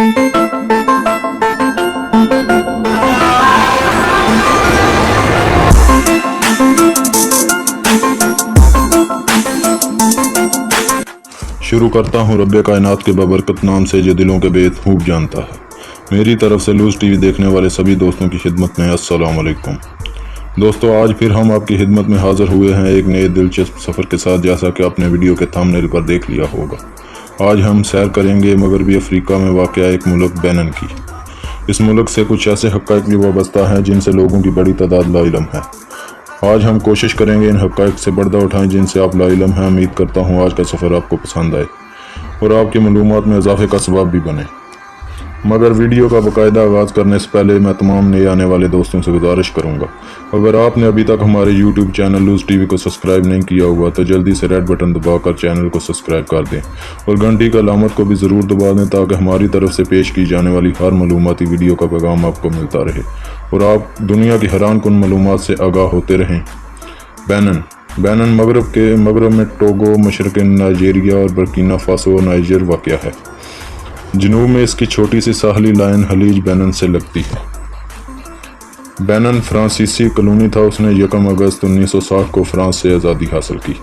شروع کرتا ہوں رب کائنات کے بابرکت نام سے جو دلوں کے بے خوب جانتا ہے۔ میری طرف سے لوز ٹی وی دیکھنے والے سبھی دوستوں کی خدمت میں السلام علیکم۔ دوستو، آج پھر ہم آپ کی خدمت میں حاضر ہوئے ہیں ایک نئے دلچسپ سفر کے ساتھ، جیسا کہ آپ نے ویڈیو کے تھمبنیل پر دیکھ لیا ہوگا۔ آج ہم سیر کریں گے مغربی افریقہ میں واقع ایک ملک بینن کی۔ اس ملک سے کچھ ایسے حقائق بھی وابستہ ہیں جن سے لوگوں کی بڑی تعداد لا علم ہے۔ آج ہم کوشش کریں گے ان حقائق سے پردہ اٹھائیں جن سے آپ لا علم ہیں۔ امید کرتا ہوں آج کا سفر آپ کو پسند آئے اور آپ کی معلومات میں اضافے کا سبب بھی بنے۔ مگر ویڈیو کا باقاعدہ آغاز کرنے سے پہلے میں تمام نئے آنے والے دوستوں سے گزارش کروں گا، اگر آپ نے ابھی تک ہمارے یوٹیوب چینل لوز ٹی وی کو سبسکرائب نہیں کیا ہوا تو جلدی سے ریڈ بٹن دبا کر چینل کو سبسکرائب کر دیں اور گھنٹی کا علامت کو بھی ضرور دبا دیں تاکہ ہماری طرف سے پیش کی جانے والی ہر معلوماتی ویڈیو کا پیغام آپ کو ملتا رہے اور آپ دنیا کی حیران کن معلومات سے آگاہ ہوتے رہیں۔ بینن مغرب میں ٹوگو، مشرق نائجیریا اور برکینا فاسو اور نائجر واقع ہے۔ جنوب میں اس کی چھوٹی سی ساحلی لائن خلیج بینن سے لگتی ہے۔ بینن فرانسیسی کالونی تھا۔ اس نے 1 اگست 1960 کو فرانس سے آزادی حاصل کی۔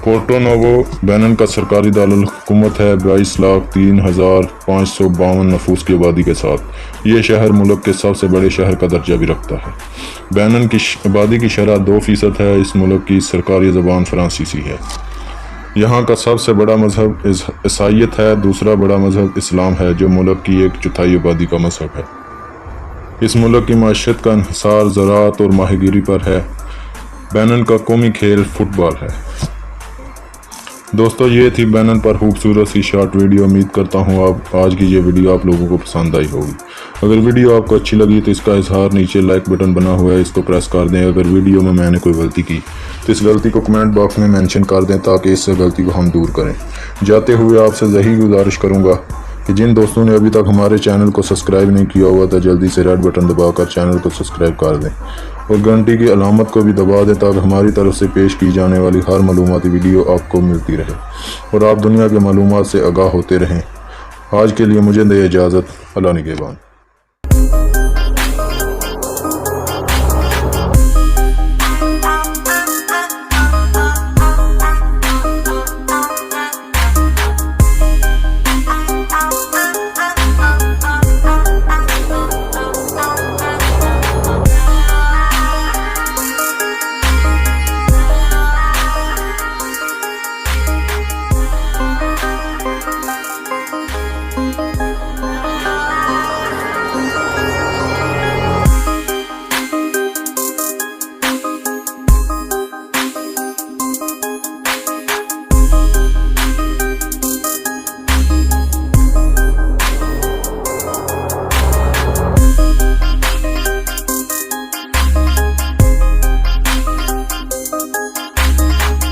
پورٹو نوو بینن کا سرکاری دارالحکومت ہے، 22,03,552 نفوس کی آبادی کے ساتھ۔ یہ شہر ملک کے سب سے بڑے شہر کا درجہ بھی رکھتا ہے۔ بینن کی آبادی کی شرح 2% ہے۔ اس ملک کی سرکاری زبان فرانسیسی ہے۔ یہاں کا سب سے بڑا مذہب عیسائیت ہے۔ دوسرا بڑا مذہب اسلام ہے جو ملک کی 1/4 آبادی کا مذہب ہے۔ اس ملک کی معیشت کا انحصار زراعت اور ماہی گیری پر ہے۔ بینن کا قومی کھیل فٹ بال ہے۔ دوستو، یہ تھی بینن پر خوبصورت سی شارٹ ویڈیو۔ امید کرتا ہوں آج کی یہ ویڈیو آپ لوگوں کو پسند آئی ہوگی۔ اگر ویڈیو آپ کو اچھی لگی تو اس کا اظہار نیچے لائک بٹن بنا ہوا ہے، اس کو پریس کر دیں۔ اگر ویڈیو میں نے کوئی غلطی کی تو اس غلطی کو کمنٹ باکس میں مینشن کر دیں تاکہ اس سے غلطی کو ہم دور کریں۔ جاتے ہوئے آپ سے یہی گزارش کروں گا کہ جن دوستوں نے ابھی تک ہمارے چینل کو سبسکرائب نہیں کیا ہوا تو جلدی سے ریڈ بٹن دبا کر چینل کو سبسکرائب کر دیں اور گھنٹی کی علامت کو بھی دبا دیں تاکہ ہماری طرف سے پیش کی جانے والی ہر معلوماتی ویڈیو آپ کو ملتی رہے اور آپ دنیا کے معلومات سے آگاہ ہوتے رہیں۔ آج کے لیے مجھے دے اجازت۔ اللہ نگہبان۔